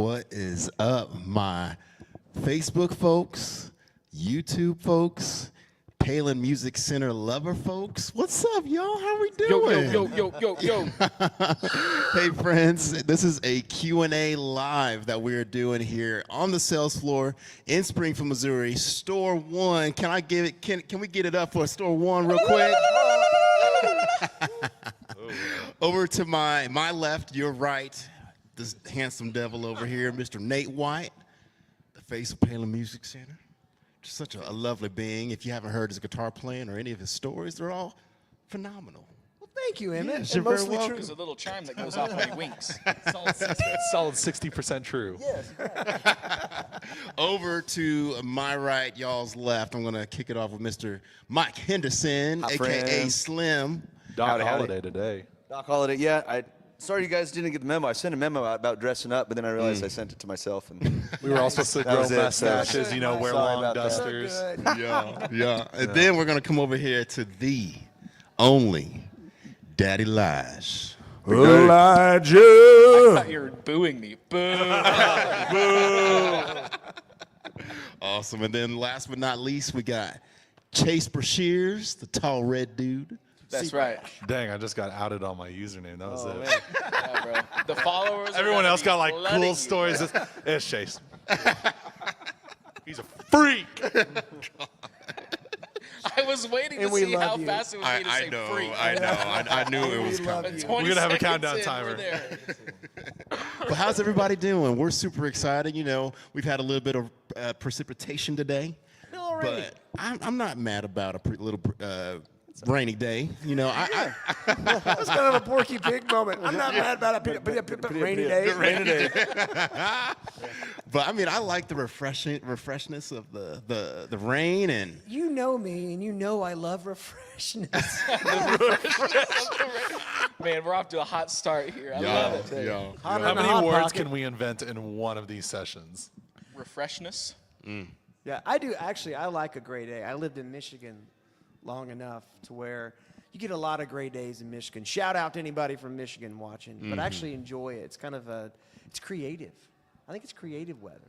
What is up, my Facebook folks, YouTube folks, Palin Music Center lover folks? What's up, y'all? How we doing? Yo. Hey, friends, this is a Q&A live that we're doing here on the sales floor in Springfield, Missouri, Store One. Can I give it? Can we get it up for Store One real quick? Over to my left, your right, this handsome devil over here, Mr. Nate White, the face of Palin Music Center. Just such a lovely being. If you haven't heard his guitar playing or any of his stories, they're all phenomenal. Well, thank you, Emmett. Yes, you're very welcome. There's a little chime that goes off when he winks. Solid 60% true. Yes. Over to my right, y'all's left, I'm going to kick it off with Mr. Mike Henderson, Hi, a.k.a. friend. Slim. Doc Howdy. Holiday today. Doc Holiday, yeah. Sorry you guys didn't get the memo. I sent a memo out about dressing up, but then I realized I sent it to myself. And We were all supposed to That grow was it, mustaches, so- wear Sorry long about that. dusters. Yeah. And then we're going to come over here to the only Daddy Lige. I thought you were booing me. Boo. Awesome. And then last but not least, we got Chase Brashears, the tall red dude. That's right. Dang, I just got outed on my username. That was it. man. Yeah, bro. The followers. are Everyone gonna else be got like flooding cool you, stories. bro. It's Chase. He's a freak. I was waiting to And we see how love you. fast it would be to say freak. I knew it was coming. 20 We're gonna have a seconds countdown in, timer. we're there. But how's everybody doing? We're super excited. You know, we've had a little bit of precipitation today. But I'm not mad about a little rainy day. You know, That's kind of a Porky Pig moment. I'm not mad about a rainy day. Rainy day. but I mean, I like the refreshness of the rain and. You know me, and you know I love refreshness. Man, we're off to a hot start here. I love it. Too. Hotter How than a many Hot words Pocket. can we invent in one of these sessions? Refreshness. Yeah, I do. Actually, I like a gray day. I lived in Michigan long enough to where you get a lot of gray days in Michigan. Shout out to anybody from Michigan watching, but actually enjoy it. It's kind of it's creative. I think it's creative weather.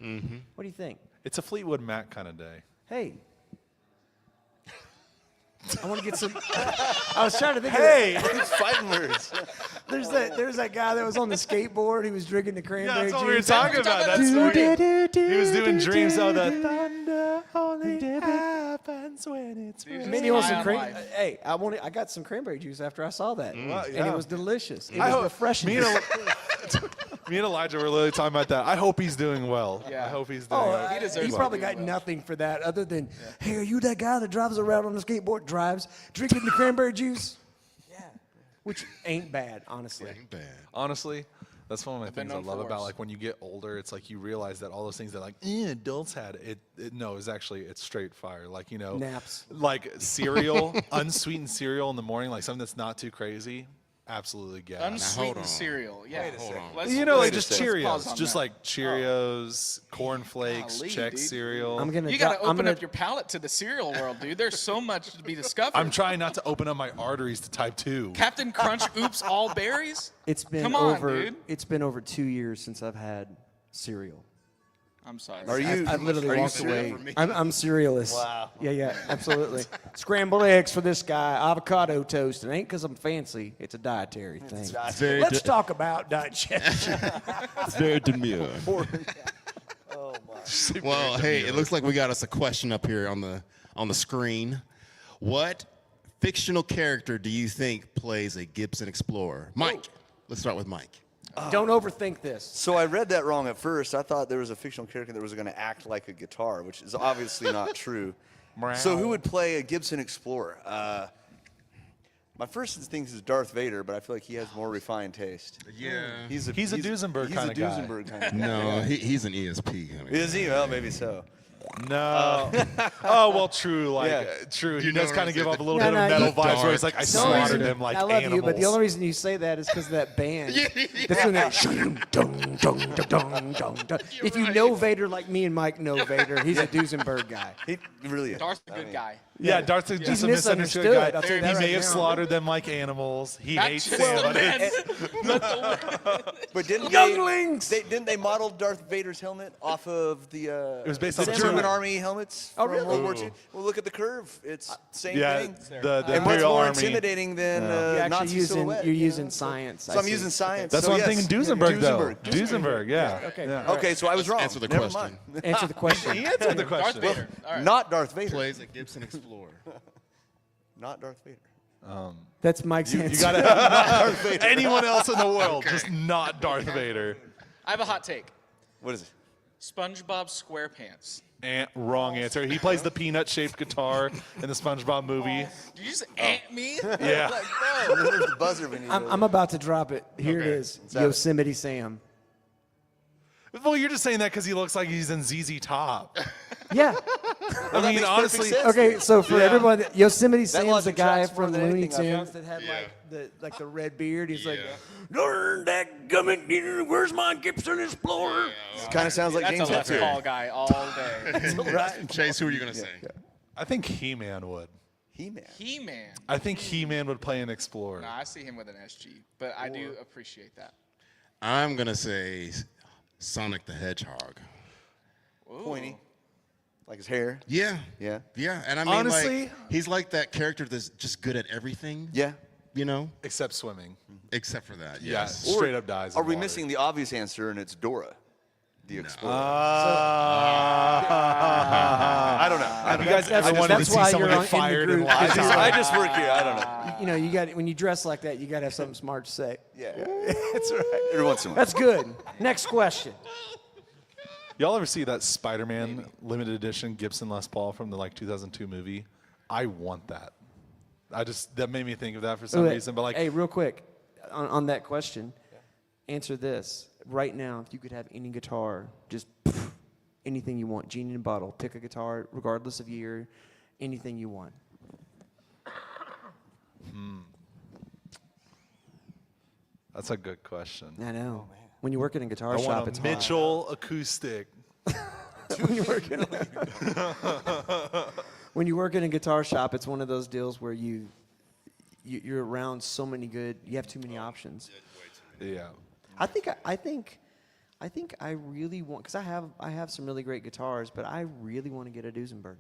What do you think? It's a Fleetwood Mac kind of day. Hey. I want to get some. I was trying to think. Hey! It's fighting words. There's that guy that was on the skateboard. He was drinking the Yeah, cranberry that's what we were juice. talking about. That's He funny. He was doing dreams of the thunder only happens when it's Dude, real. Man, you want some High on cran? life. Hey, I got some cranberry juice after I saw that, and yeah. it was delicious. It I was hope- refreshing. Me and Elijah were literally talking about that. I hope he's doing well. Yeah. I hope he's doing Oh, well. He deserves he's to probably do got well. nothing for that other than, hey, are you that guy that drives around on the skateboard, drinking the cranberry juice? Yeah. Which ain't bad, honestly. Ain't bad. Honestly, that's one of my been things I known for love about worse. like when you get older. It's like you realize that all those things that like adults had no, it's actually it's straight fire. Like Naps. like cereal, unsweetened cereal in the morning, like something that's not too crazy. Absolutely gas. hold on. Unsweetened cereal. Yeah. Hold on. Let's- You know, like let's- just let's pause Cheerios, on just that. like Cheerios, cornflakes, Golly, Chex dude. cereal. I'm gonna. You dro- got to I'm open gonna, up your palate to the cereal world, dude. There's so much to be discovered. I'm trying not to open up my arteries to type 2. Captain Crunch Oops All Berries? It's been Come on, over. dude. It's been over 2 years since I've had cereal. I'm sorry. Are you? I've literally are you walked serious? away. I'm cerealist. Wow. Yeah, absolutely. Scrambled eggs for this guy, avocado toast. It ain't because I'm fancy. It's a dietary thing. Very Let's talk about digestion. Very demure. Oh my. Well, hey, it looks like we got us a question up here on the screen. What fictional character do you think plays a Gibson Explorer? Mike. Let's start with Mike. Don't overthink this. So I read that wrong at first. I thought there was a fictional character that was going to act like a guitar, which is obviously not true. So who would play a Gibson Explorer? My first instinct is Darth Vader, but I feel like he has more refined taste. Yeah. He's a Duesenberg he's kinda a guy. Duesenberg kind of guy. No, he's an ESP. Is he? Well, maybe so. No. Oh, well, true. Like, Yeah. true. He You know does what kind I'm of give saying? off a little No, bit no, of metal you- vibes where he's like, I The only slaughtered reason- them like I love animals. you, but the only reason you say that is because of that band. That's when that dung, dung, dung, dung, dung, dung. If you know Vader like me and Mike know Vader, he's a Duesenberg guy. He really is. Darth's a good guy. Yeah, Darth is just a He's misunderstood misunderstood, guy. I'll tell you He that may right have now. slaughtered them like animals. He Not hates just Sam. the men. But didn't Younglings! didn't they model Darth Vader's helmet off of the It was based on the the German German. army helmets Oh, from really? World War II? Well, look at the curve. It's the same Yeah, thing. the And much Imperial more Army. intimidating than You're actually Nazi using, silhouette. you're you know? using science. So I'm using science. That's so what yes. I'm thinking. Duesenberg, though. Duesenberg. Duesenberg, yeah. Okay. Yeah. Okay, so I was wrong. Answer the Never question. mind. Answer the question. He answered the Darth question. Vader. All right. Not Darth Vader. Plays a Gibson Explorer. Not Darth Vader. That's Mike's answer. You gotta anyone else in the world, just not Darth Vader. I have a hot take. What is it? SpongeBob SquarePants. Wrong answer. He plays the peanut-shaped guitar in the SpongeBob movie. Did you just ant me? Yeah. Like, bro. There's the buzzer when you I'm about to drop it. Here it Okay. is. Yosemite Sam. Well, you're just saying that because he looks like he's in ZZ Top. Yeah. I mean, makes perfect honestly, sense. Okay, so for everyone, Yosemite Sam's the logic guy tracks more from than Looney anything I've Tunes that had like the red beard. He's like, Yeah. darn that gummit, where's my Gibson Explorer? kind of sounds like That's James a Les Hetfield. Paul guy all day. Chase, who are you going to say? I think He-Man would. He-Man. He-Man. I think He-Man would play an Explorer. No, I see him with an SG, but I do appreciate that. I'm going to say Sonic the Hedgehog. Pointy. Like his hair. Yeah. Yeah. Yeah. And I mean, Honestly- like, he's like that character that's just good at everything. Yeah. You know? Except swimming. Except for that. Yeah, Yes. straight up dies. Are in we water. missing the obvious answer, and it's Dora, the Explorer? I don't know. Have you guys That's- ever wanted to that's see why someone you're get in the fired in group. live time? I just work here. I don't know. You know, you got when you dress like that, you got to have something smart to say. Yeah. That's right. Every once in a while. That's good. Next question. Y'all ever see that Spider-Man limited edition Gibson Les Paul from the 2002 movie? I want that. That made me think of that for some Wait, reason. But like, hey, real quick, on that question, answer this right now. If you could have any guitar, just anything you want, genie in a bottle. Pick a guitar, regardless of year, anything you want. that's a good question. I know. When you work in a guitar I shop, want it's a hard. Mitchell acoustic. When you work in when you work in a guitar shop, it's one of those deals where you're around so many good. You have too many options. Yeah. I think I really want, because I have some really great guitars, but I really want to get a Duesenberg.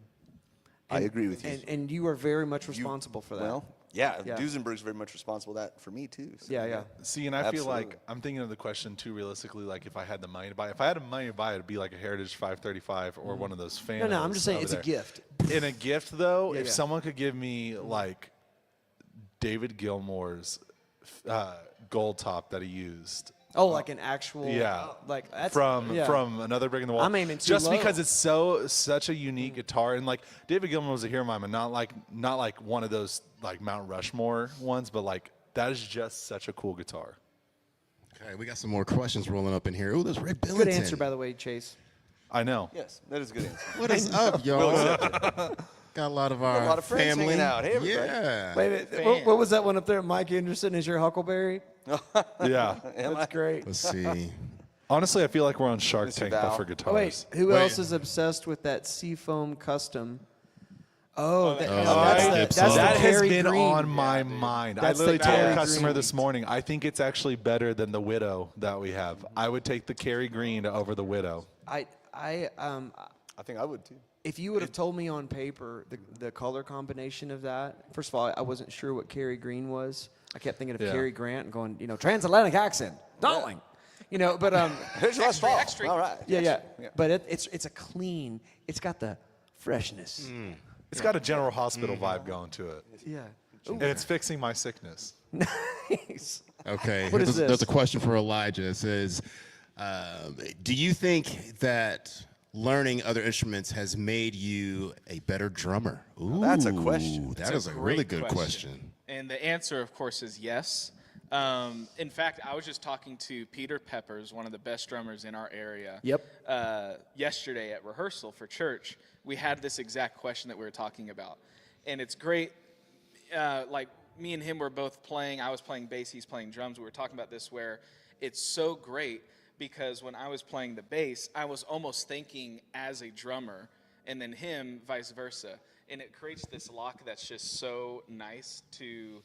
I agree with you. And you are very much responsible for that. Well, yeah, Yeah. Duesenberg's very much responsible for that for me too. So. yeah. See, and I feel like Absolutely. I'm thinking of the question too realistically. Like, if I had the money to buy, if I had the money to buy, it'd be like a Heritage 535 or one of those fan. No, I'm just saying it's a gift. In a gift, though, if yeah. someone could give me like David Gilmour's gold top that he used. Oh, like an actual. Yeah. Like that's From yeah. Another Brick in the Wall. I'm aiming too just low. because it's such a unique guitar, and like David Gilmour was a hero of mine, but not like one of those like Mount Rushmore ones, but like that is just such a cool guitar. Okay, we got some more questions rolling up in here. Ooh, there's Ray Billington. Good answer, by the way, Chase. I know. Yes, that is a good answer. What is up, y'all? Got a lot of our a lot of friends family. hanging out. Hey, everybody. Yeah. Wait a minute. What was that one up there? Mike Anderson is your Huckleberry? Yeah. That's great. Let's see. Honestly, I feel like we're on Shark Mr. Tank, Val. but for guitars. Oh, wait, who Wait. else is obsessed with that Seafoam Custom? Oh, that's Gibson. the That has Terry been Green. on my mind. I That's the literally told Terry a customer Green. this morning, I think it's actually better than the Widow that we have. I would take the Kerry Green over the Widow. I I think I would too. if you would have told me on paper the color combination of that, first of all, I wasn't sure what Kerry Green was. I kept thinking of Yeah. Cary Grant and going, transatlantic accent, darling. But Here's your last straw. Extra. All right. yeah. But it's a clean. It's got the freshness. It's got a General Hospital vibe going to it. Yeah. And it's fixing my sickness. Nice. Okay. What is there's, there's this? a question for Elijah. It says, do you think that learning other instruments has made you a better drummer? Ooh, That's a question. That is a really good question. And the answer, of course, is yes. In fact, I was just talking to Peter Peppers, one of the best drummers in our area. Yep. Yesterday at rehearsal for church, we had this exact question that we were talking about. And it's great, like me and him were both playing, I was playing bass, he's playing drums. We were talking about this where it's so great because when I was playing the bass, I was almost thinking as a drummer, and then him vice versa. And it creates this lock that's just so nice to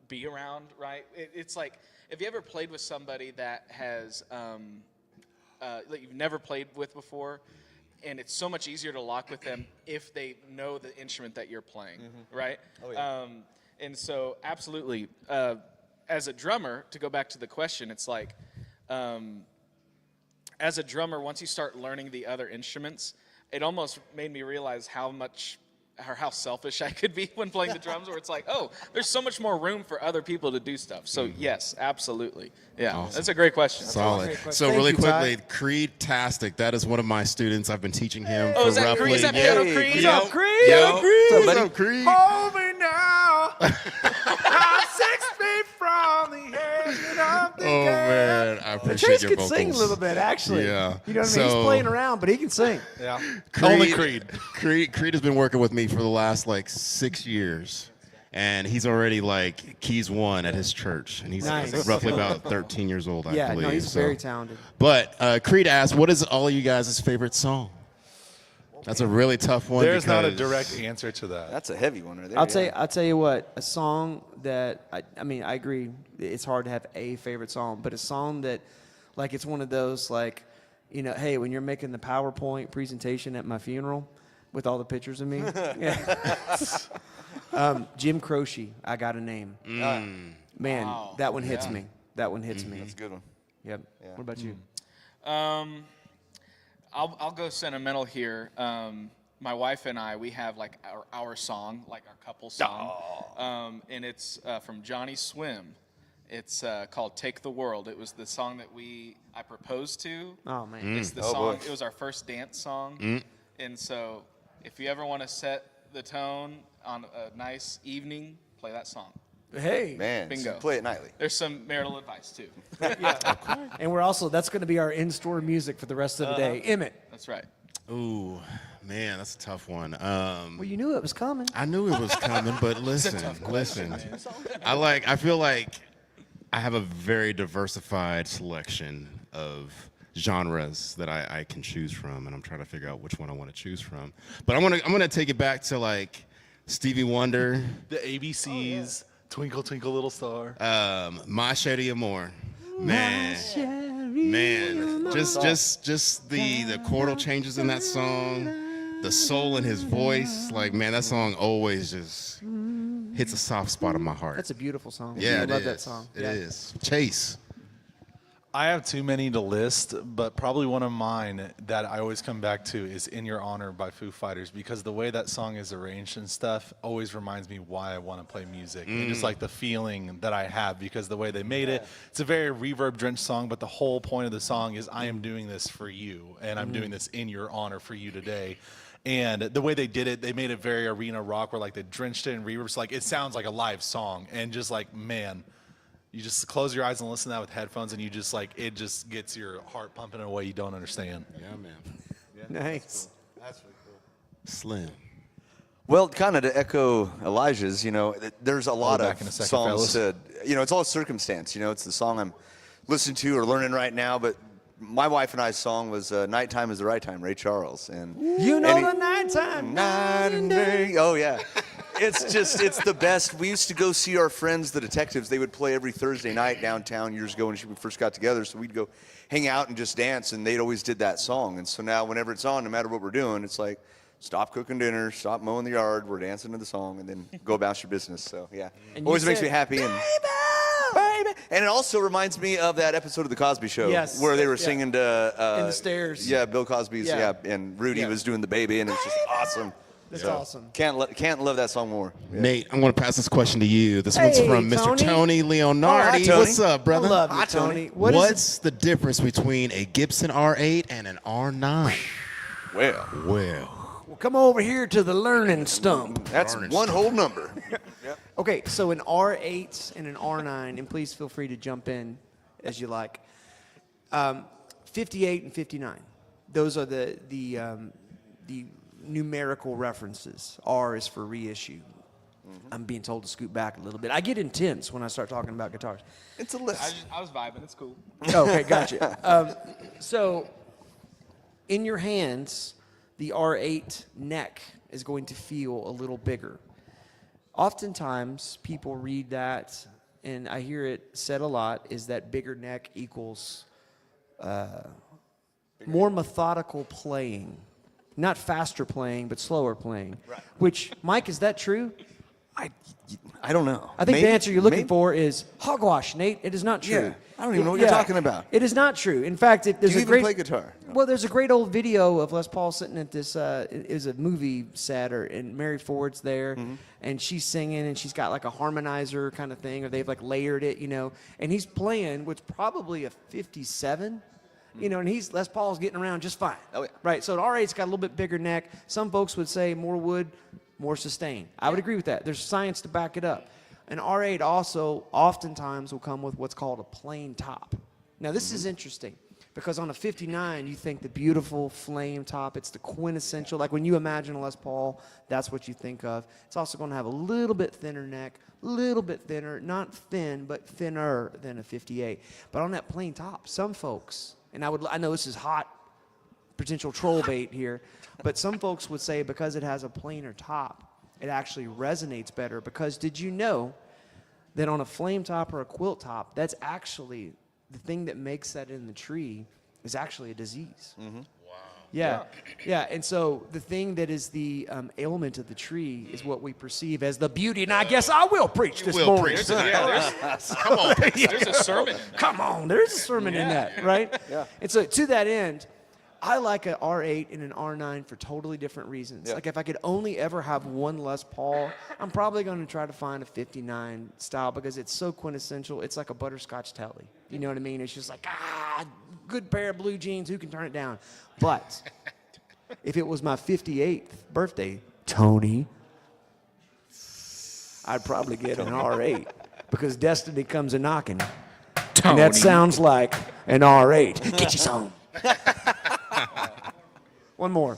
be around, right? It's like, have you ever played with somebody that has, that you've never played with before, and it's so much easier to lock with them if they know the instrument that you're playing, right? Oh, yeah. And so, absolutely, as a drummer, to go back to the question, it's like, as a drummer, once you start learning the other instruments, it almost made me realize how selfish I could be when playing the drums, where it's like, oh, there's so much more room for other people to do stuff. So yes, absolutely. Yeah, Awesome. That's a great question. Solid. So Thank really you, Ty. quickly, Creed-tastic. That is one of my students. I've been teaching him Oh, for is that roughly. Creed? Is that yeah. Piano Creed? What's up, Creed? Yo, Creed? what's up, Creed? Hold me now. I'm 6 feet from the edge, and I'm Oh man, I appreciate Chase your can vocals. sing a little bit, actually. Yeah. You know what I mean? He's So- playing around, but he can sing. Yeah. Only Creed. Creed has been working with me for the last like 6 years, and he's already like keys 1 at his church, and he's Nice. roughly about 13 years old, I Yeah, believe. no, he's so. very talented. But Creed asked, "What is all of you guys' favorite song?" That's a really tough one. There's not a because- direct answer to that. That's a heavy one right there. I'll tell you what, a song that I mean, I agree, it's hard to have a favorite song, but a song that, like, it's one of those, like, you know, hey, when you're making the PowerPoint presentation at my funeral with all the pictures of me, yeah. Jim Croce, I Got a Name. Man, Wow. that one hits me. That one hits me. That's a good one. Yep. What about you? I'll go sentimental here. My wife and I, we have like our song, like our couple song, and it's from Johnny Swim. It's called "Take the World." It was the song that I proposed to. Oh, man. It's the Oh, song. boy. It was our first dance song, and so if you ever want to set the tone on a nice evening, play that song. Hey. Man, so Bingo. you play it nightly. There's some marital advice too. And we're also, that's going to be our in-store music for the rest of the day. Emmett. That's right. Ooh, man, that's a tough one. Well, you knew it was coming. I knew it was coming, but listen. I feel like I have a very diversified selection of genres that I can choose from, and I'm trying to figure out which one I want to choose from. But I'm gonna take it back to like Stevie Wonder, The ABCs, Twinkle Twinkle Little Star. My Shady Amore. Man, just the chordal changes in that song, the soul in his voice. Like, man, that song always just hits a soft spot in my heart. That's a beautiful song. Yeah, I it love is. that song. It Yeah. is. Chase. I have too many to list, but probably one of mine that I always come back to is "In Your Honor" by Foo Fighters, because the way that song is arranged and stuff always reminds me why I want to play music, and just like the feeling that I have, because the way they made it, it's a very reverb-drenched song, but the whole point of the song is I am doing this for you, and I'm doing this in your honor for you today. And the way they did it, they made it very arena rock, where like they drenched it in reverb, so like it sounds like a live song, and just like, man, you just close your eyes and listen to that with headphones, and you just like, it just gets your heart pumping in a way you don't understand. Yeah, man. Nice. Slim. Well, kind of to echo Elijah's, you know, there's a lot back of in a second, songs fellas. that, you know, it's all circumstance. You know, it's the song I'm listening to or learning right now, but my wife and I's song was "Nighttime Is the Right Time," Ray Charles. And You know and the nighttime. night and day. Oh, yeah. It's the best. We used to go see our friends, the Detectives. They would play every Thursday night downtown years ago when we first got together. So we'd go hang out and just dance, and they'd always did that song. And so now whenever it's on, no matter what we're doing, it's like, stop cooking dinner, stop mowing the yard, we're dancing to the song, and then go about your business. So, yeah. And Always you makes said, me happy. And, baby. And it also reminds me of that episode of The Cosby Show Yes. where they were Yeah. singing to... In the stairs. Yeah, Bill Cosby's, Yeah. and Rudy Yeah. was doing the baby, and it's just awesome. That's awesome. Can't love that song more. Yeah. Nate, I'm going to pass this question to you. This one's Hey, from Mr. Tony. Tony Leonardi. Tony. What's up, brother? I love you, Hi, Tony. Tony. What is What's the difference between a Gibson R8 and an R9? Well, Well, Well, come over here to the learning stump. that's Darn it. one whole number. Okay, so an R8 and an R9, and please feel free to jump in as you like. 58 and 59. Those are the numerical references. R is for reissue. I'm being told to scoot back a little bit. I get intense when I start talking about guitars. It's a list. I was vibing. It's cool. Okay, gotcha. So, in your hands, the R8 neck is going to feel a little bigger. Oftentimes, people read that, and I hear it said a lot, is that bigger neck equals more methodical playing. Not faster playing, but slower playing. Right. Which, Mike, is that true? I don't know. I think Maybe- the answer you're looking maybe- for is hogwash, Nate. It is not true. Yeah, I don't even know what you're talking about. It is not true. In fact, there's Do you a even great play guitar? Well, there's a great old video of Les Paul sitting at this. It is a movie set, and Mary Ford's there, Mm-hmm. and she's singing, and she's got like a harmonizer kind of thing, or they've like layered it, and he's playing what's probably a 57. And Les Paul's getting around just fine. Oh, yeah. Right. So an R8's got a little bit bigger neck. Some folks would say more wood, more sustain. I would agree with that. There's science to back it up. An R8 also oftentimes will come with what's called a plain top. Now this is interesting because on a 59 you think the beautiful flame top. It's the quintessential. Like when you imagine a Les Paul, that's what you think of. It's also going to have a little bit thinner neck, little bit thinner, not thin, but thinner than a 58. But on that plain top, some folks, and I know this is hot potential troll bait here, but some folks would say because it has a plainer top, it actually resonates better. Because did you know that on a flame top or a quilt top, that's actually the thing that makes that in the tree is actually a disease. Mm-hmm. Yeah. And so the thing that is the ailment of the tree is what we perceive as the beauty. And I guess I will preach this will morning. preach. Come on. There's a sermon. Come on, there's a sermon in that, right? Yeah. And so to that end, I like an R8 and an R9 for totally different reasons. Yeah. Like if I could only ever have one Les Paul, I'm probably going to try to find a 59 style because it's so quintessential. It's like a butterscotch telly. You know what I mean? It's just like, good pair of blue jeans. Who can turn it down? But if it was my 58th birthday, Tony, I'd probably get an R8 because destiny comes a knocking. And that sounds like an R8. Get you some. One more.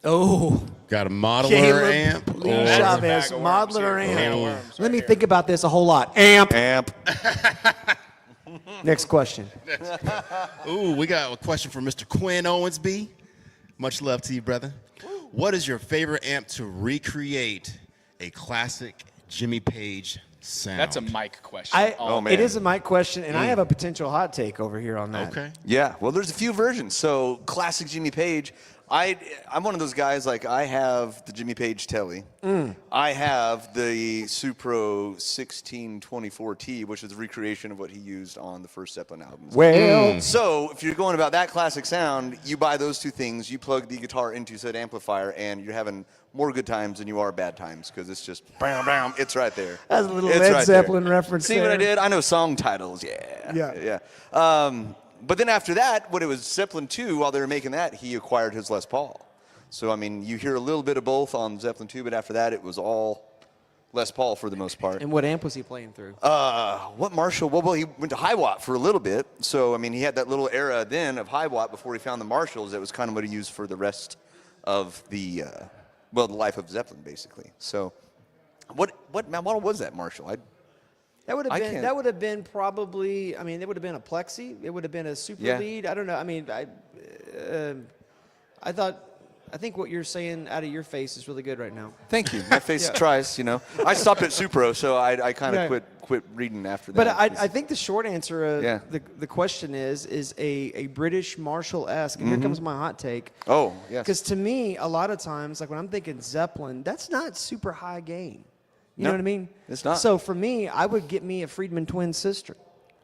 Oh, Got a modeler Caleb amp. Lee or- Chavez, bag of worms modeler here. Can of amp. worms Let me right think about this a whole lot. Amp. Amp. Next question. Ooh, we got a question from Mr. Quinn Owensby. Much love to you, brother. What is your favorite amp to recreate a classic Jimmy Page sound? That's a mic question. Oh, man. It is a mic question, and I have a potential hot take over here on that. Okay. Yeah, well, there's a few versions. So, classic Jimmy Page. I'm one of those guys, like, I have the Jimmy Page Telly. I have the Supro 1624T, which is a recreation of what he used on the first Zeppelin albums. Well, So, if you're going about that classic sound, you buy those two things, you plug the guitar into said amplifier, and you're having more good times than you are bad times, because it's just, bam, bam, it's right there. that's a little It's Led right Zeppelin there. reference See what I there. did? I know song titles, yeah. Yeah. But then after that, when it was Zeppelin 2, while they were making that, he acquired his Les Paul. So, I mean, you hear a little bit of both on Zeppelin 2, but after that, it was all Les Paul for the most part. And what amp was he playing through? What Marshall? Well, he went to high watt for a little bit. So, I mean, he had that little era then of high watt before he found the Marshalls. That was kind of what he used for the rest of the, the life of Zeppelin, basically. So, what model was that Marshall? That would I have been. can't- That would have been probably. I mean, it would have been a Plexi. It would have been a Super Yeah. Lead. I don't know. I mean, I think what you're saying out of your face is really good right now. Thank you. My face tries, I stopped at Supro, so I kind of Yeah. quit reading after that. But I think the short answer of Yeah. the question is a British Marshall-esque. And here comes my hot take. Oh, yes. Because to me, a lot of times, like when I'm thinking Zeppelin, that's not super high gain. You No, know what I mean? it's not. So for me, I would get me a Friedman twin sister.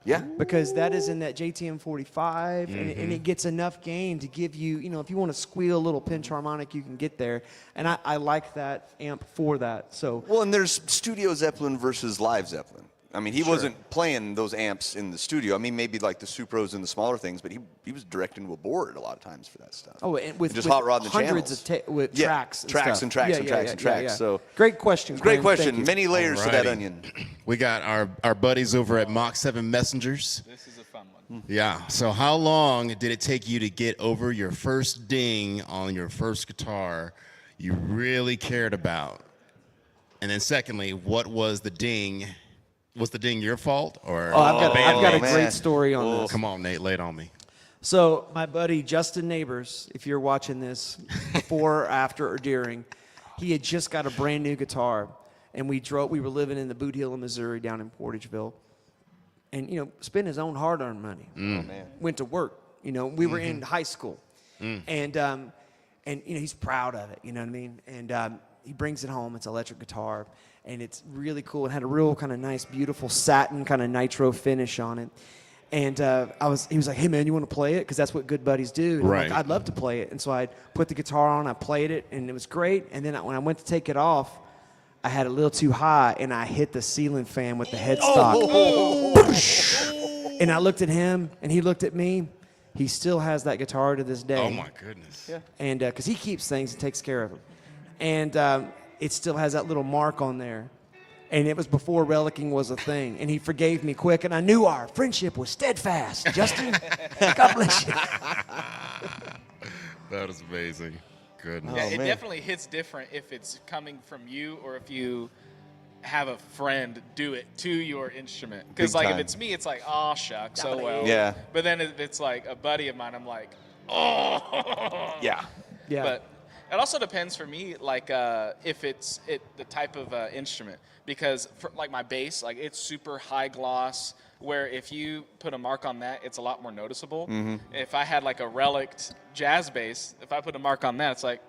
Yeah. Because that is in that JTM 45, and it gets enough gain to give you, if you want to squeal a little pinch harmonic, you can get there. And I like that amp for that. So Well, and there's Studio Zeppelin versus Live Zeppelin. I mean, he wasn't playing those amps in the studio. I mean, maybe like the Supros and the smaller things, but he was directing to a board a lot of times for that stuff. Oh, and with just with hot rod and the hundreds channels. of with Yeah, tracks, tracks stuff. and tracks and tracks and tracks. So great question. great Graham. Thank question. you. Many layers to that Alrighty. onion. We got our buddies over at Mach 7 Messengers. This is a fun one. Yeah. So how long did it take you to get over your first ding on your first guitar you really cared about? And then secondly, what was the ding? Was the ding your fault or? Oh, I've got a man. great story on this. Come on, Nate, lay it on me. So my buddy Justin Neighbors, if you're watching this before, after, or during, he had just got a brand new guitar, and we were living in the Boot Hill in Missouri, down in Portageville, and spent his own hard-earned money. Oh man. Went to work. We were in high school, and he's proud of it. You know what I mean? And he brings it home. It's an electric guitar, and it's really cool. It had a real kind of nice, beautiful satin kind of nitro finish on it. And he was like, "Hey man, you want to play it?" Because that's what good buddies do. And I'm Right. like, I'd love to play it. And so I put the guitar on, I played it, and it was great. And then when I went to take it off, I had it a little too high, and I hit the ceiling fan with the headstock. And I looked at him, and he looked at me. He still has that guitar to this day. Oh my goodness. Yeah. And because he keeps things and takes care of them. And it still has that little mark on there. And it was before relicking was a thing. And he forgave me quick, and I knew our friendship was steadfast. Justin, God bless you. That is amazing. Goodness. Yeah, it man. definitely hits different if it's coming from you or if you have a friend do it to your instrument. Because Big like if time. it's me, it's like, oh shucks, oh well. Yeah. But then if it's like a buddy of mine, I'm like, oh. Yeah. Yeah. But it also depends for me, like if it's the type of instrument. Because for, like my bass, like it's super high gloss. Where if you put a mark on that, it's a lot more noticeable. If I had like a relict jazz bass, if I put a mark on that, it's like,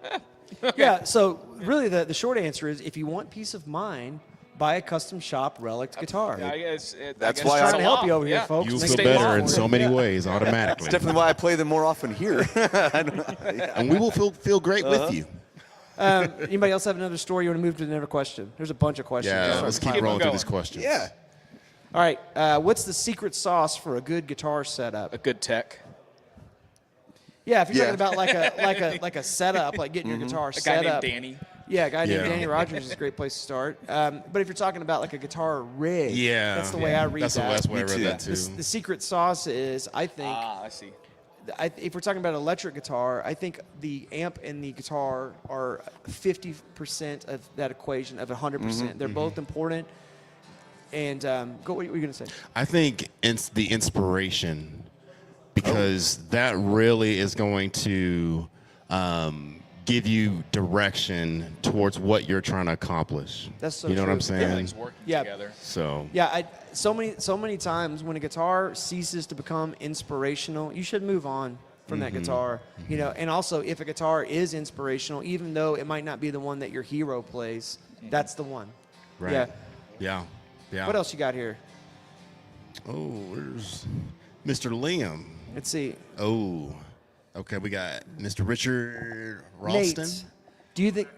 Yeah, so really the short answer is if you want peace of mind, buy a custom shop relic guitar. I guess That's I guess why it's trying to a help law. you over here, Yeah. folks. You'll Make feel state better law in for so it. many ways automatically. Definitely why I play them more often here. And we will feel great with you. Anybody else have another story? You want to move to another question? There's a bunch of questions. Yeah, Just let's start keep piling rolling through going. these questions. Yeah. All right, what's the secret sauce for a good guitar setup? A good tech. Yeah, if you're Yeah. talking about like a setup, like getting your guitar A guy set named up. Danny. Yeah, a guy named Yeah. Danny Rogers is a great place to start. But if you're talking about like a guitar rig, Yeah. that's the way I read That's that. the way I Me read too. that too. The secret sauce is, I think, Ah, I see. if we're talking about electric guitar, I think the amp and the guitar are 50% of that equation of 100%. Mm-hmm, They're both important. And what were you going to say? I think it's the inspiration because that really is going to give you direction towards what you're trying to accomplish. That's so you know what I'm true. saying? Everything's working Yeah. together. So Yeah, so many times when a guitar ceases to become inspirational, you should move on from that guitar. And also if a guitar is inspirational, even though it might not be the one that your hero plays, that's the one. right. Yeah. Yeah. Yeah. What else you got here? Oh, where's Mr. Liam? Let's see. Oh. Okay, we got Mr. Richard Ralston. Nate, do you think?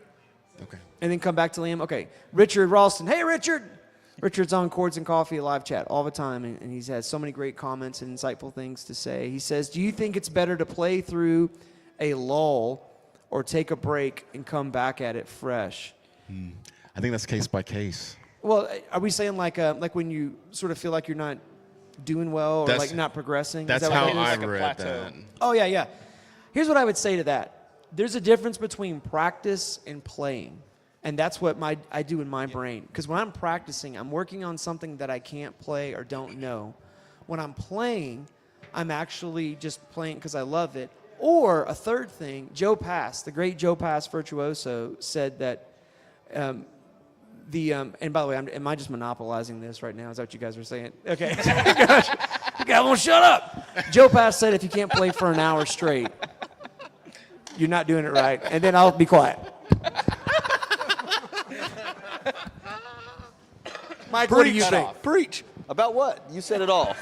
Okay. And then come back to Liam. Okay, Richard Ralston. Hey, Richard. Richard's on Chords and Coffee live chat all the time, and he's had so many great comments and insightful things to say. He says, "Do you think it's better to play through a lull or take a break and come back at it fresh?" I think that's case by case. Well, are we saying like when you sort of feel like you're not doing well or That's- like not progressing? Is That's that what how it is? I Like a read plateau. that. Oh, yeah, yeah. Here's what I would say to that. There's a difference between practice and playing. And that's what I do in my brain. Because when I'm practicing, I'm working on something that I can't play or don't know. When I'm playing, I'm actually just playing because I love it. Or a third thing, Joe Pass, the great Joe Pass virtuoso, said that and by the way, am I just monopolizing this right now? Is that what you guys are saying? Okay. Gosh, you guys won't shut up. Joe Pass said if you can't play for an hour straight, you're not doing it right. And then I'll be quiet. Mike, what do you think? Preach. About what? You said it all.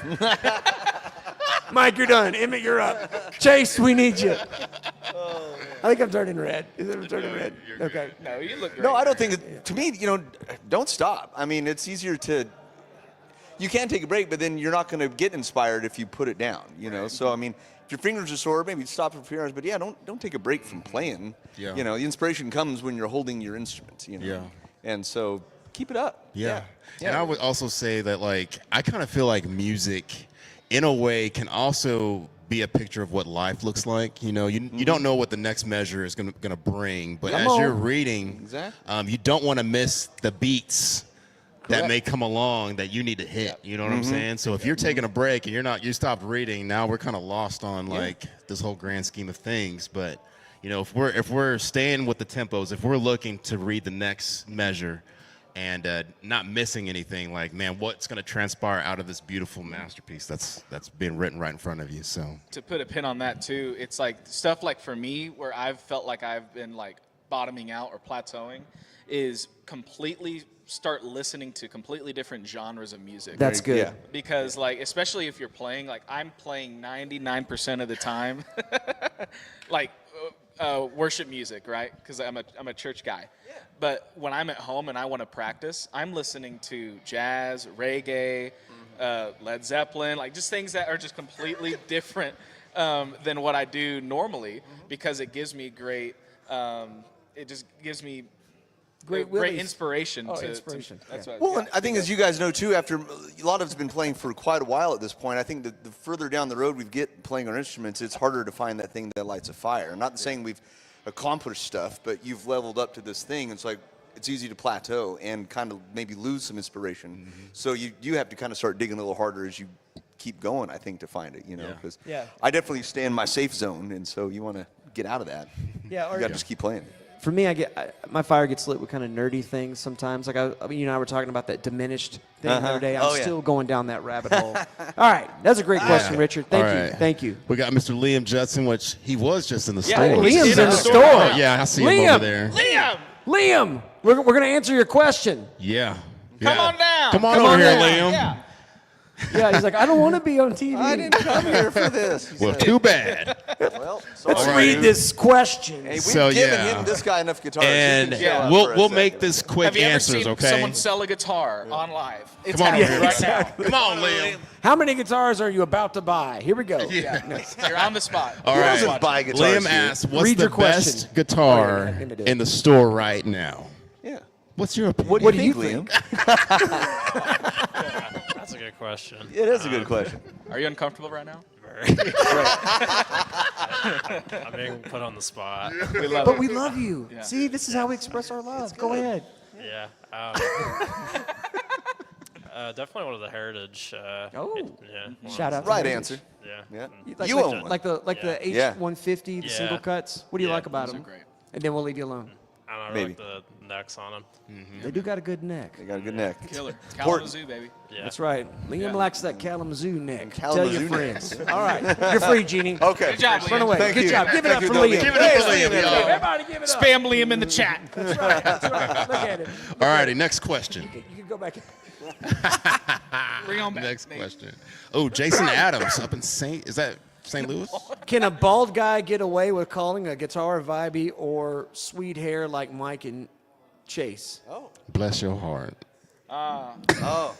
Mike, you're done. Emmett, you're up. Chase, we need you. I think I'm turning red. Is it turning red? Okay. No, you look great. No, I don't think. To me, don't stop. I mean, it's easier to. you can take a break, but then you're not going to get inspired if you put it down, you know? So, I mean, if your fingers are sore, maybe stop for a few hours, but yeah, don't take a break from playing. Yeah. You know, the inspiration comes when you're holding your instrument, you know? Yeah. And so keep it up. Yeah. Yeah. And I would also say that, like, I kind of feel like music, in a way, can also be a picture of what life looks like. You know, you don't know what the next measure is gonna bring, but Come as you're on. reading, Exactly. you don't want to miss the beats that Correct. may come along that you need to hit. You know what I'm saying? So if you're taking a break and you stopped reading, now we're kind of lost on like this whole grand scheme of things. But you know, if we're staying with the tempos, if we're looking to read the next measure and not missing anything, like, man, what's going to transpire out of this beautiful masterpiece that's being written right in front of you? So To put a pin on that too, it's like stuff like for me where I've felt like I've been like bottoming out or plateauing is completely start listening to completely different genres of music. That's good. Yeah. Because like especially if you're playing, like I'm playing 99% of the time like worship music, right? Because I'm a church guy. Yeah. But when I'm at home and I want to practice, I'm listening to jazz, reggae, Led Zeppelin, like just things that are just completely different than what I do normally, because it gives me great. It just gives me Great great willies. inspiration. Oh, to inspiration. that's what. Well, yeah. and I think as you guys know too, after a lot of us been playing for quite a while at this point, I think that the further down the road we get playing our instruments, it's harder to find that thing that lights a fire. I'm not saying we've accomplished stuff, but you've leveled up to this thing. It's like it's easy to plateau and kind of maybe lose some inspiration. So you have to kind of start digging a little harder as you keep going, I think, to find it, you know, because Yeah. I definitely stay in my safe zone, and so you want to get out of that. Yeah, or You got to just keep playing. for me, my fire gets lit with kind of nerdy things sometimes. Like I mean, you and I were talking about that diminished thing the other day. I'm Oh, yeah. still going down that rabbit hole. All right, that's a great question, Richard. Thank All you, right. thank you. we got Mr. Liam Judson, which he was just in the Yeah, store. he's Liam's in in the the store. Oh, yeah, I see him Liam! over there. Liam, Liam, we're going to answer your question. Yeah. come Yeah. on down. Come on Come over on here, down. Liam. Yeah. Yeah, he's like, I don't want to be on TV. I didn't come here for this. he Well, said. too bad. Well, sorry. Let's All read right. this question. Hey, we've So, given yeah. him this guy enough guitars. And He can chill out we'll for a we'll make second. this quick Have you ever answers, seen okay? someone sell a guitar on live? It's Come on over happening here. right now. Come on, Liam. How many guitars are you about to buy? Here we go. You're on the spot. All Who right. doesn't buy guitars Liam here? asks, what's Read the your question. best guitar Oh, yeah, him to do it. in the store right now? Yeah. What's your opinion? What do you think, think, That's a good question. Liam? It is a good question. Are you uncomfortable right now? I'm being put on the spot. We love But it. we love you. Yeah. See, this is how we express our love. Go ahead. Yeah. Definitely one of the Heritage. Oh. Yeah. Shout out. to Right Heritage. answer. Yeah. Yeah. Like, You like, own one. like the Yeah. H150, the Yeah. single cuts. What do you Yeah, like about those are them? great. And then we'll leave you alone. I don't know, Maybe. like the necks on them. They do got a good neck. They got a good neck. Killer. Important. Kalamazoo, baby. Yeah. That's right. Liam Yeah. likes that Kalamazoo neck. Tell Kalamazoo your neck. friends. All right. You're free, Jeannie. Okay. Good job, Run Liam. away. Thank Good you. job. Give it Thank up you, for Dobby. Liam. Give it up for Liam, y'all. Everybody give it up. Spam Liam in the chat. That's right. That's right. Look at it. All righty, next question. You can go back. Bring on back. Next Nate. question. Oh, Jason Adams up in is that St. Louis? Can a bald guy get away with calling a guitar vibey or sweet hair like Mike and Chase? Bless your heart. Oh.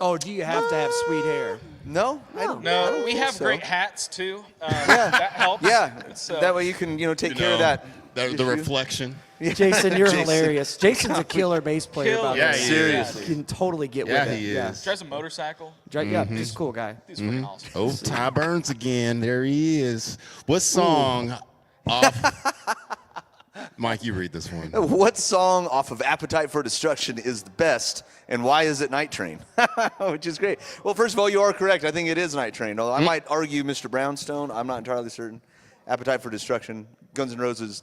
Oh, do you have to have sweet hair? No? I don't No, we think have so. great hats too. That helps. Yeah. So, That way you can, take care of that. The issue. reflection. Jason, you're Jason. hilarious. Jason's a killer bass player. Killer. By the Yeah, way. he Seriously. You can totally get Yeah, with it. he Yeah. is. drives a motorcycle. Yeah, he's a cool guy. He's freaking awesome. Oh, Ty Burns again. There he is. What song off? Mike, you read this one. What song off of Appetite for Destruction is the best, and why is it Night Train? Which is great. Well, first of all, you are correct. I think it is Night Train. Although I might argue Mr. Brownstone. I'm not entirely certain. Appetite for Destruction, Guns N' Roses.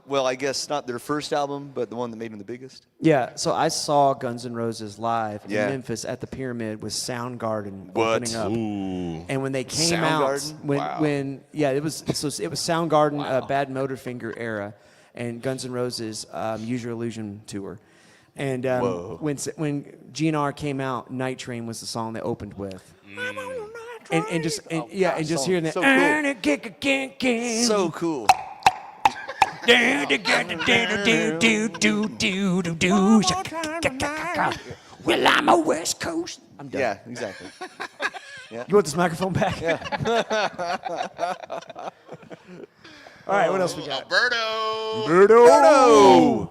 Well, I guess not their first album, but the one that made them the biggest. Yeah, so I saw Guns N' Roses live Yeah. in Memphis at the Pyramid with Soundgarden What? opening up. Ooh. And when they came out, Soundgarden? Wow. it was Soundgarden, Bad Motorfinger era, and Guns N' Roses Use Your Illusion tour. And Whoa. when GNR came out, Night Train was the song they opened with. And just gosh, hearing that. so cool. So cool. Well, I'm a West Coast. I'm done. Yeah, exactly. You want this microphone back? Yeah. All right, what else we got? Alberto. Birdo.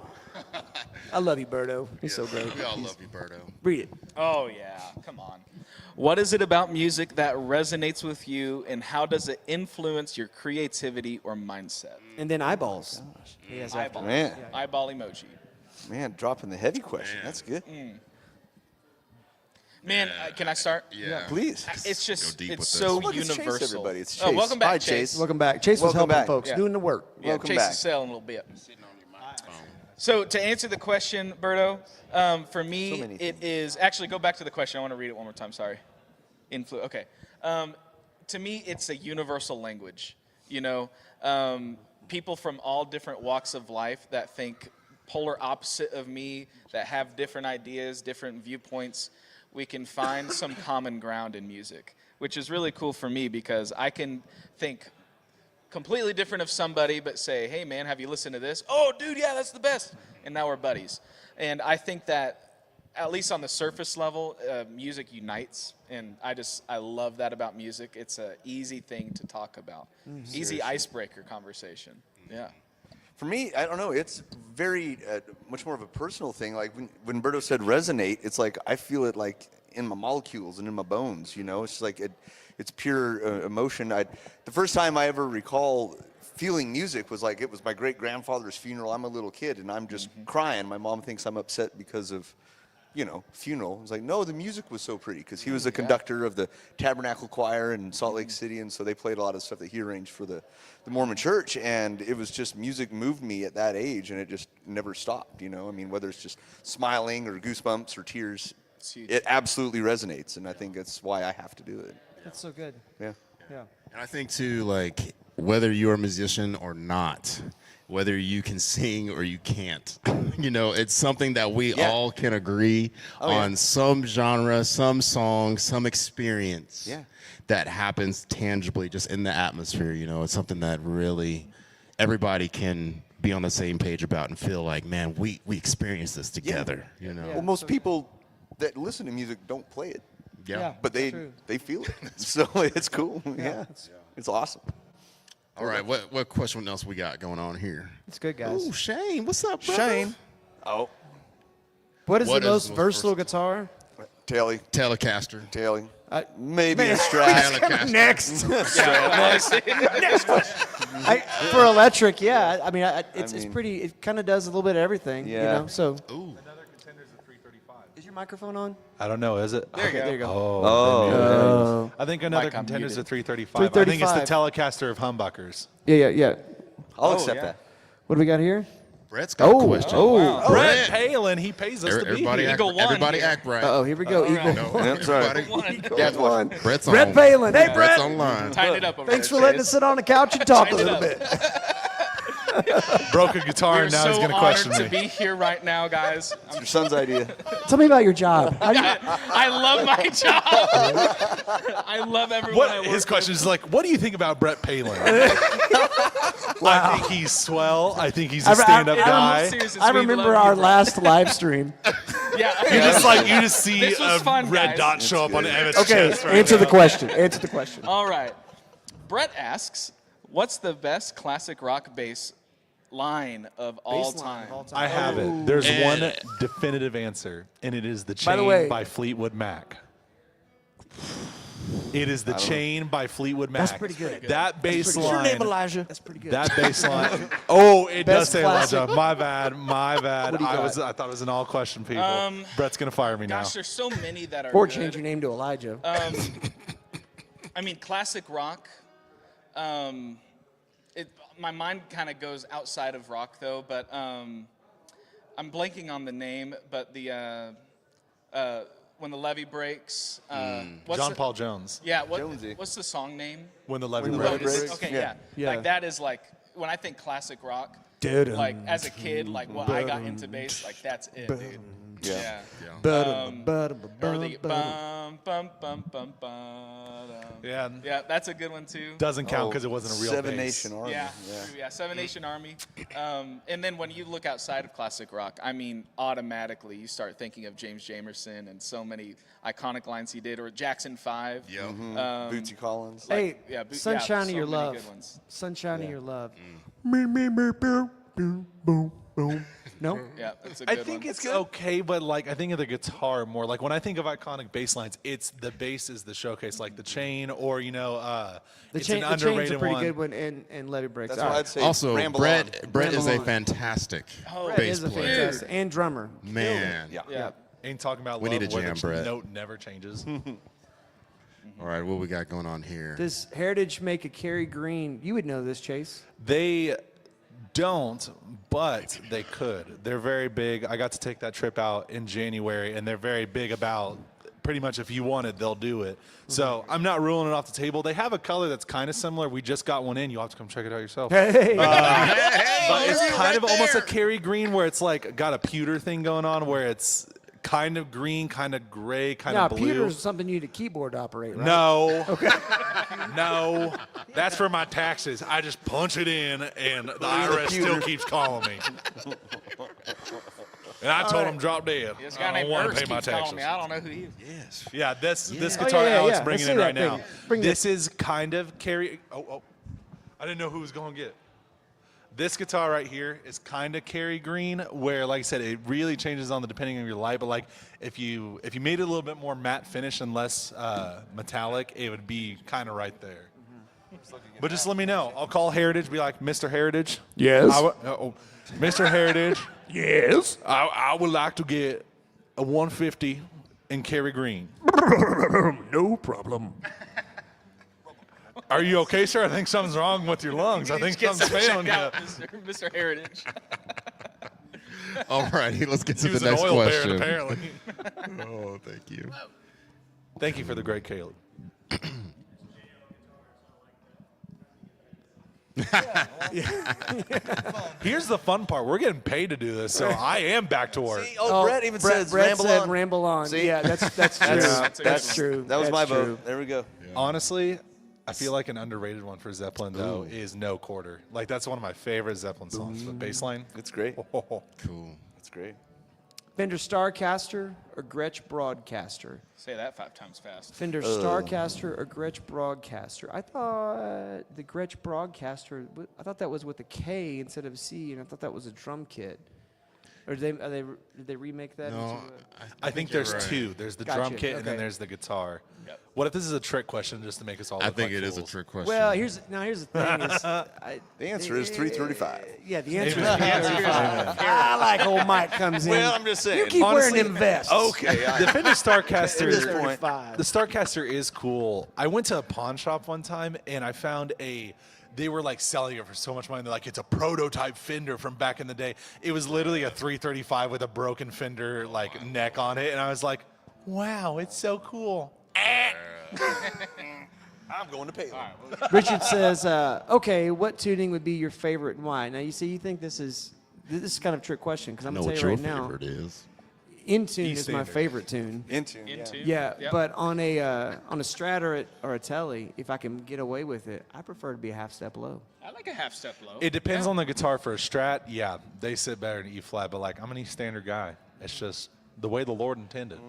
I love you, Birdo. He's so great. We all love you, Berto. Read it. Oh, yeah. Come on. What is it about music that resonates with you, and how does it influence your creativity or mindset? And then eyeballs. He has after Eyeball. that. Man. Eyeball emoji. Man, dropping the heavy question. Man. That's good. Man, can I start? Yeah. Please. It's just, deep it's with so this. Look, it's Chase, universal. everybody. It's Oh, Chase. welcome back, Hi, Chase. Chase. Welcome back. Chase was Welcome helping back. folks, Yeah. doing the work. Yeah, Welcome Chase back. is sailing a little bit. Sitting on your microphone. So to answer the question, Berto, for me, So many it is actually go back to the question. I want to read it one more time. Sorry. Okay. To me, it's a universal language. You know, people from all different walks of life that think polar opposite of me, that have different ideas, different viewpoints, we can find some common ground in music, which is really cool for me because I can think completely different of somebody, but say, hey man, have you listened to this? Oh dude, yeah, that's the best. And now we're buddies. And I think that, at least on the surface level, music unites. And I love that about music. It's an easy thing to talk about. Easy icebreaker conversation. Yeah. For me, I don't know. It's very much more of a personal thing. Like when Berto said resonate, it's like I feel it like in my molecules and in my bones. You know, it's like it's pure emotion. The first time I ever recall feeling music was like it was my great grandfather's funeral. I'm a little kid and I'm just crying. My mom thinks I'm upset because of, you know, funeral. It's like, no, the music was so pretty because he was a conductor of the Tabernacle Choir in Salt Lake City, and so they played a lot of stuff that he arranged for the Mormon Church, and it was just music moved me at that age, and it just never stopped. You know, I mean, whether it's just smiling or goosebumps or tears, huge. it absolutely resonates, and I think that's why I have to do it. That's so good. Yeah. Yeah. And I think too, like whether you're a musician or not, whether you can sing or you can't, you know, it's something that we Yeah. all can agree on some genre, some song, some experience Yeah. that happens tangibly just in the atmosphere. You know, it's something that really everybody can be on the same page about and feel like, man, we experienced this together, you know? Well, most people that listen to music don't play it, Yeah. but they True. feel it. So it's cool. Yeah. It's awesome. All right, what question else we got going on here? It's good, guys. Oh, Shane, what's up, brother? Shane. Oh, What is What the is most the most versatile versatile? guitar? Taily. Telecaster. Taily. I- Maybe a Strat. Telecaster. Next. Yeah, For electric, yeah. I mean, it's mean- pretty. It kind of does a little bit of everything. You Yeah. know. So, Ooh. is your microphone on? I don't know, is it? There you go. There you go. Oh. I think another Mic contender is the unmuted. 335. I think it's the 335. Telecaster of humbuckers. Yeah. I'll accept yeah. that. What do we got here? Brett's got a question. wow. Brett Palin, he pays us to be Everybody, here. act, Eagle one everybody here. act right. Oh, here we go. Eagle. No, That's right. everybody- That's one. Brett's on. Brett Palin. Hey, Brett's Brett. online. Tighten it up over Thanks for there, letting Chase. us sit on the couch and talk a Tighten it little up. bit. Broke a guitar We're and now so he's going to honored question to me. be here right now, guys. It's your son's idea. Tell me about your job. How do you- I love my job. I love everyone I What work his question with. is like, what do you think about Brett Palin? I think he's swell. I think he's a I- stand-up I- guy. Seriously, I we remember love our you, Brett. last live stream. Yeah. You just see This was a fun, red guys. dot show up on Emmett's Okay, chest right answer now. the question. Answer the question. All right. Brett asks, what's the best classic rock bass line of all time? I have it. There's one definitive answer, and it is The By the Chain way- by Fleetwood Mac. It is The Chain by Fleetwood Mac. That's pretty good. That bass What's your name, line. Elijah? That's pretty good. That bass line. Oh, it does Best say classic. Elijah. My bad. My bad. What do you got? I thought it was an all question, people. Brett's gonna fire me Gosh, now. there's so many that are Or good. change your name to Elijah. I mean, classic rock. My mind kind of goes outside of rock, though. But I'm blanking on the name. But the when the levee breaks. What's John the- Paul Jones. Yeah. Jonesy. What's the song name? When the levee When the breaks. Levee Breaks? Okay. Yeah. Yeah. Yeah. Like that is like when I think classic rock. Like as a kid, like what I got into bass, like that's it, dude. Yeah. Or the bum, bum, bum, bum, bum. Yeah. Yeah, that's a good one too. Doesn't count because it wasn't a real Seven bass. Nation Army. Yeah, Seven Nation Army. And then when you look outside of classic rock, I mean, automatically you start thinking of James Jamerson and so many iconic lines he did, or Jackson 5. Yo. Bootsy Collins. Hey, yeah, Sunshine so of Your many Love. good ones. Sunshine of Your Love. No? Yeah, that's a I good think one. it's okay, but like I think of the guitar more. Like when I think of iconic bass lines, it's the bass is the showcase, like the chain, or The it's chain, an the chain's underrated a pretty one. good one, and Let It Break. That's All why right. I'd say Also, ramble Brett on. is a Ramble on. fantastic Brett bass is a player. fantastic and drummer. Man. Yeah. Yeah. Ain't talking about We love need a where jam, the Brett. note never changes. All right, what we got going on here? Does Heritage make a Kerry Green? You would know this, Chase. They don't, but they could. They're very big. I got to take that trip out in January, and they're very big about pretty much if you want it, they'll do it. So I'm not ruling it off the table. They have a color that's kind of similar. We just got one in. You'll have to come check it out yourself. Hey. But it's kind of almost a Kerry Green where it's like got a pewter thing going on where it's kind of green, kind of gray, kind Now, of blue. pewter's something you need a keyboard to operate, right? No. Okay. No. That's for my taxes. I just punch it in, and the IRS still keeps calling me. And I told them drop dead. This I guy don't named want to Ernst pay my keeps calling taxes. me. I don't know who he is. Yes. Yeah, this Oh, guitar yeah, Alex yeah. bringing Let's in see right that now. thing. Bring This is kind of Kerry. Oh, I didn't know who was going to get. This guitar right here is kind of Kerry Green, where, like I said, it really changes on the depending on your light. But like, if you made it a little bit more matte finish and less metallic, it would be kind of right there. But just let me know. I'll call Heritage. Be like, Mr. Heritage. Yes. Mr. Heritage. Yes. I would like to get a 150 in Kerry Green. No problem. Are you okay, sir? I think something's wrong with your lungs. I think Get something's some failing check you. out, Mr. Heritage. All righty, let's get to He was the an next oil question. baron, apparently. Oh, thank you. Thank you for the great Caleb. Here's the fun part. We're getting paid to do this, so I am back to work. Oh, Brett even says Brett ramble said on. ramble on. See? Yeah, that's true. That's a good That's one. true. That was That's my true. vote. There we go. Honestly, I feel like an underrated one for Zeppelin, though, is No Quarter. Like, that's one of my favorite Zeppelin songs. The bass line. It's great. Cool. It's great. Fender Starcaster or Gretsch Broadcaster? Say that 5 times fast. Fender Starcaster or Gretsch Broadcaster? I thought the Gretsch Broadcaster, I thought that was with a K instead of a C, and I thought that was a drum kit. Or did they remake that? No, into I think you're there's right. two. There's the Gotcha, drum kit, and then okay. there's the guitar. Yep. What if this is a trick question just to make us all I look think like it is a fools? trick question. well, here's the thing. Is, The answer is 335. Yeah, the answer is 335. I like old Mike comes in. Well, I'm just saying. You keep Honestly, wearing them vests. Okay. The Fender Starcaster At this point. The Starcaster is cool. I went to a pawn shop one time and I found they were like selling it for so much money. They're like, it's a prototype Fender from back in the day. It was literally a 335 with a broken Fender like neck on it. And I was like, wow, it's so cool. I'm going to pay them. Richard says, okay, what tuning would be your favorite and why? Now, you see, you think this is kind of a trick question because I'm know going to what tell you your right now. favorite is. In tune E is my standard. favorite tune. Into. Into. Yeah, Yep. but on a Strat or a Tele, if I can get away with it, I prefer to be a half step low. I like a half step low. It depends on the guitar. For a Strat, yeah, they sit better in E flat, but like I'm an E standard guy. It's just the way the Lord intended.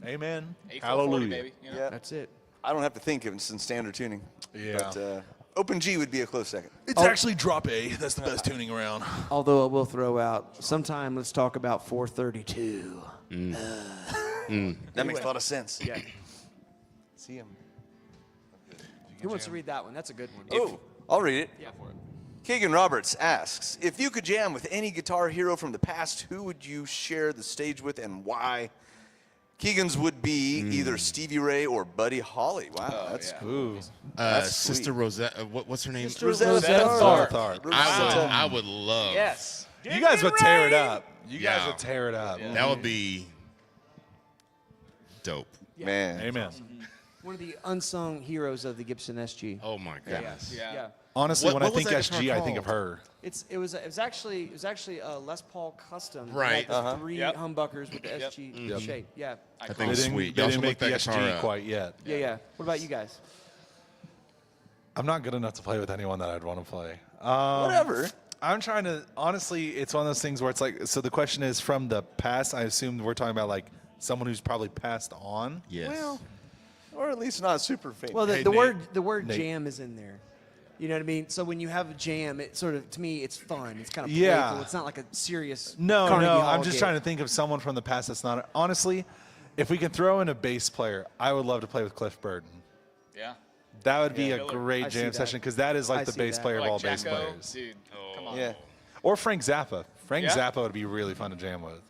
Amen. 8/440, Hallelujah. baby. You know? Yeah. That's it. I don't have to think of it in standard tuning. Yeah. But open G would be a close second. It's actually drop A. That's the best tuning around. Although I will throw out sometime. Let's talk about 432. That makes a lot of sense. Yeah. See him. Who wants to read that one? That's a good one. Oh, I'll read it. Yeah, for it. Keegan Roberts asks, if you could jam with any guitar hero from the past, who would you share the stage with and why? Keegan's would be either Stevie Ray or Buddy Holly. Wow, that's yeah. cool. Ooh. That's Sister sweet. Rosetta, what's her name? Rosetta Tharpe. Tharpe. I would love. Yes. You guys would tear it up. You guys Yeah. would tear it up. That would be dope. Man. Amen. One of the unsung heroes of the Gibson SG. Oh my goodness. Yeah. Honestly, What- when what I was think that guitar SG, I think of called? her. It was actually a Les Paul custom. It had Right. the 3 Yep. humbuckers with the SG Yep. shape. Yeah. I think They it's didn't, sweet. they Y'all didn't should make look the that guitar SG up. quite yet. Yeah. What about you guys? I'm not good enough to play with anyone that I'd want to play. Whatever. I'm trying to, honestly, it's one of those things where it's like, so the question is from the past. I assume we're talking about like someone who's probably passed on. Yes. Well, or at least not super famous. Well, Hey, the Nate. word Nate. jam is in there. You know what I mean? So when you have a jam, it sort of, to me, it's fun. It's kind of Yeah. playful. It's not like a serious No, Carnegie no. Hall I'm just gig. trying to think of someone from the past that's not. Honestly, if we can throw in a bass player, I would love to play with Cliff Burton. Yeah. That would be Yeah. a I great see jam that. session because that is like I the see bass that. player of Like all bass Jacko, players. dude. Come on. yeah. Or Frank Zappa. Frank Yeah. Zappa would be really fun to jam with.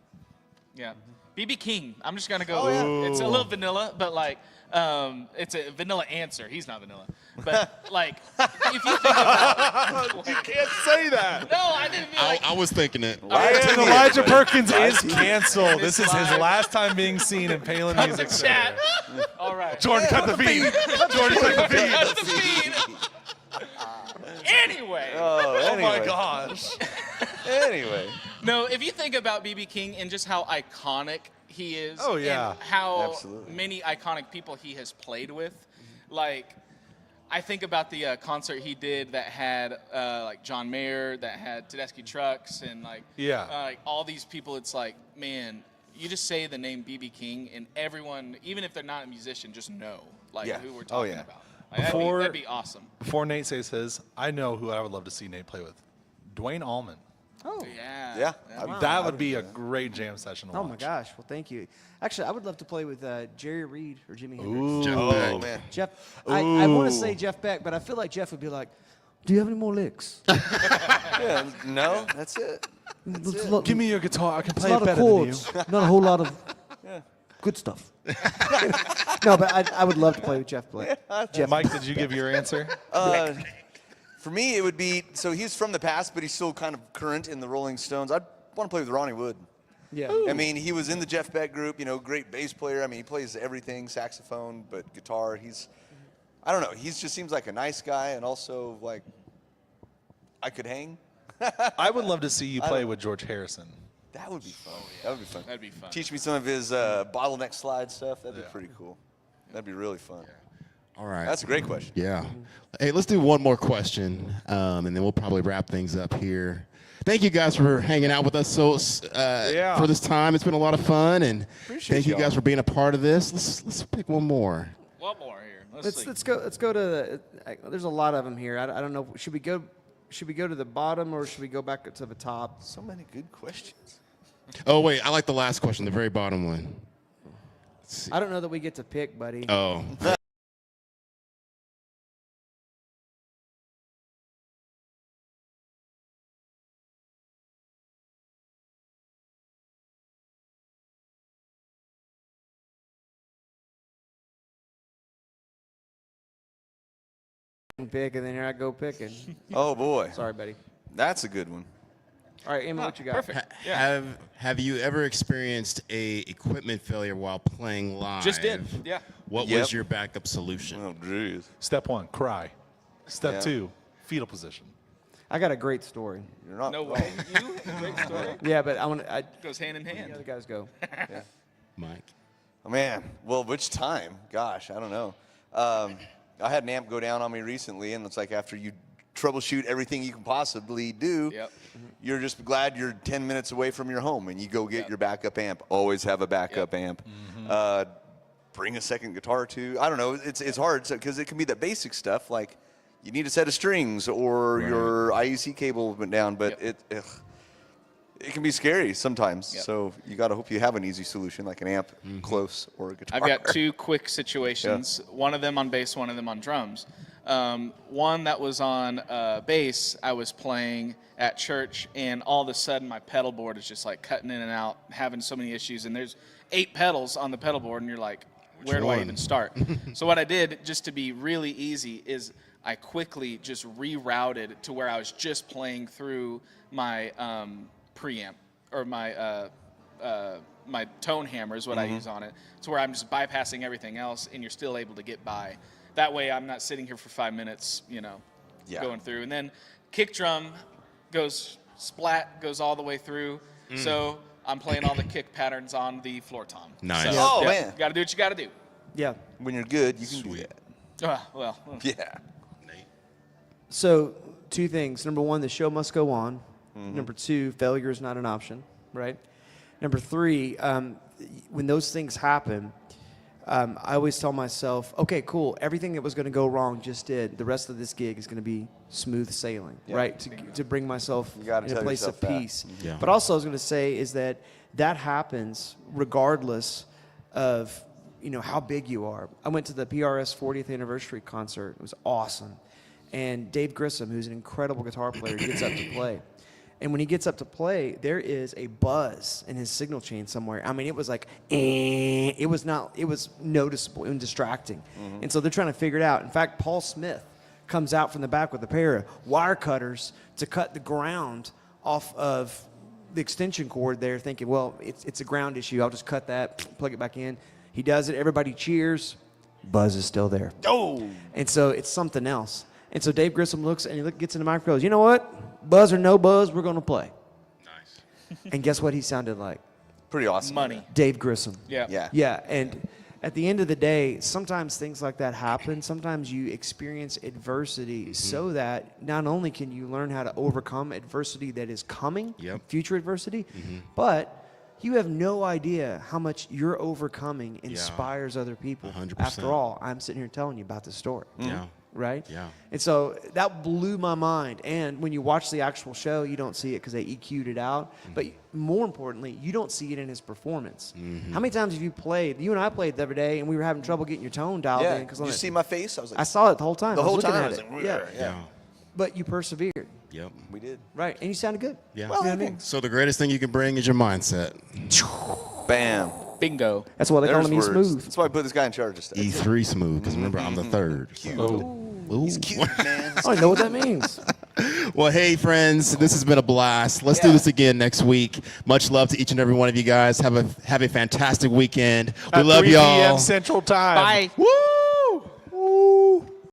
Yeah. BB King. I'm just gonna go. Oh, It's a little vanilla, but like, it's a vanilla answer. He's not vanilla, but like, if you think about, You can't say that. no, I didn't mean like. I was thinking it. And Elijah Perkins is Live. canceled. This is his live. last time being seen in Palin Music Chat. Center. All right. Jordan, cut the feed. Jordan, cut the feed. That's the feed. Anyway. Oh, Oh anyway. my gosh. Anyway. No, if you think about BB King and just how iconic he is, Oh, yeah. and how Absolutely. many iconic people he has played with, like I think about the concert he did that had like John Mayer, that had Tedeschi Trucks, and like like all these people. It's like, man, you just say the name BB King, and everyone, even if they're not a musician, just know like Yeah. who we're Oh, talking yeah. about. Like, that'd be awesome. Before Nate says his, I know who I would love to see Nate play with. Dwayne Allman. Oh. Yeah. Yeah. Wow. That would be a great jam session to Oh watch. my gosh! Well, thank you. Actually, I would love to play with Jerry Reed or Jimi Hendrix. Ooh. Jeff Oh, Beck. man. Jeff, I want to say Jeff Beck, but I feel like Jeff would be like, "Do you have any more licks? Yeah, no, that's it. It's a lot, Give me your guitar. I can it's a play it lot of better than you. chords, not a whole lot of good stuff." No, but I would love to play with Jeff Beck. Jeff, Mike, did you give your answer? For me, it would be, so he's from the past, but he's still kind of current in the Rolling Stones. I'd want to play with Ronnie Wood. yeah. I mean, he was in the Jeff Beck group, you know, great bass player. I mean, he plays everything, saxophone, but guitar. I don't know, he just seems like a nice guy, and also, like, I could hang. I would love to see you play with George Harrison. That would be fun. That would be fun. That'd be fun. Teach me some of his bottleneck slide stuff. That'd be Yeah. pretty cool. That'd be really fun. All right. That's a great question. Yeah. Hey, let's do one more question, and then we'll probably wrap things up here. Thank you guys for hanging out with us for this time. It's been a lot of fun, and Appreciate thank you y'all. guys for being a part of this. Let's pick one more. One more here. Let's see. Let's go to the. There's a lot of them here. I don't know. Should we go to the bottom or should we go back to the top? So many good questions. Oh wait, I like the last question, the very bottom one. I don't know that we get to pick, buddy. Oh. Pick, and then here I go picking. Oh boy, Sorry, buddy. that's a good one. All right, Emma, what you got? Perfect. Yeah. Have you ever experienced a equipment failure while playing live? Just did. Yeah. What Yep. was your backup solution? Oh jeez. Step 1, cry. Step Yeah. 2, fetal position. I got a great story. You're not No wrong. way. You? Great story. Yeah, but I want to. Goes hand in The hand. other guys go. Mike. Oh, man, well, which time? Gosh, I don't know. I had an amp go down on me recently, and it's like after you troubleshoot everything you can possibly do, Yep. you're just glad you're 10 minutes away from your home, and you go get Yep. your backup amp. Always have a backup amp. Bring a second guitar too. I don't know. It's hard because it can be the basic stuff like you need a set of strings or your IEC cable went down, but Yep. it can be scary sometimes. Yep. So you got to hope you have an easy solution like an amp close or a guitar. I've got two quick situations. One of them on bass, one of them on drums. One that was on bass, I was playing at church, and all of a sudden my pedal board is just like cutting in and out, having so many issues. And there's 8 pedals on the pedal board, and you're like, where do I one? even start? So what I did, just to be really easy, is I quickly just rerouted to where I was just playing through my preamp or my my tone hammer is what I use on it. It's where I'm just bypassing everything else, and you're still able to get by. That way, I'm not sitting here for 5 minutes, Yeah. going through. And then kick drum goes all the way through. So I'm playing all the kick patterns on the floor tom. Nice. So, Oh, man. Got to do what you got to do. Yeah. When you're good, you can do Sweet. that. Well, Yeah. Nate. So, two things. Number one, the show must go on. Number two, failure is not an option, right? Number three, when those things happen, I always tell myself, okay, cool. Everything that was going to go wrong just did. The rest of this gig is going to be smooth sailing, right? To bring myself You gotta in a tell place of yourself that. peace. Yeah. But also, I was going to say is that happens regardless of how big you are. I went to the PRS 40th anniversary concert. It was awesome. And Dave Grissom, who's an incredible guitar player, gets up to play. And when he gets up to play, there is a buzz in his signal chain somewhere. I mean, it was like, it was noticeable and distracting. And so they're trying to figure it out. In fact, Paul Smith comes out from the back with a pair of wire cutters to cut the ground off of the extension cord there, thinking, well, it's a ground issue. I'll just cut that, plug it back in. He does it. Everybody cheers. Buzz is still there. Oh. And so it's something else. And so Dave Grissom looks and he gets in the microphone and goes, you know what? Buzz or no buzz, we're going to play. Nice. And guess what he sounded like? Pretty awesome. money. Dave Grissom. Yeah. Yeah. Yeah, and at the end of the day, sometimes things like that happen. Sometimes you experience adversity so that not only can you learn how to overcome adversity that is coming, Yep. future adversity, but you have no idea how much your overcoming inspires other people. 100%. After all, I'm sitting here telling you about the story. Yeah. Right? Yeah. And so that blew my mind. And when you watch the actual show, you don't see it because they EQ'd it out. But more importantly, you don't see it in his performance. How many times have you played? You and I played the other day, and we were having trouble getting your tone dialed Yeah. in. Did you see my face? I was like, I saw it the whole time. the I was whole looking time. I at was it. like, Yeah. Yeah. But you persevered. Yep. we did. Right. And you sounded good. Yeah. You know what I mean? So the greatest thing you can bring is your mindset. Bam. Bingo. That's why they call There's him E words. Smooth. That's why I put this guy in charge of stuff. E3 smooth, because remember, I'm the third. So. Ooh. He's cute, man. I don't even know what that means. Well, hey, friends, this has been a blast. Let's do this again next week. Much love to each and every one of you guys. Have a fantastic weekend. We At love 3 y'all. p.m. Central Time. Bye. Woo!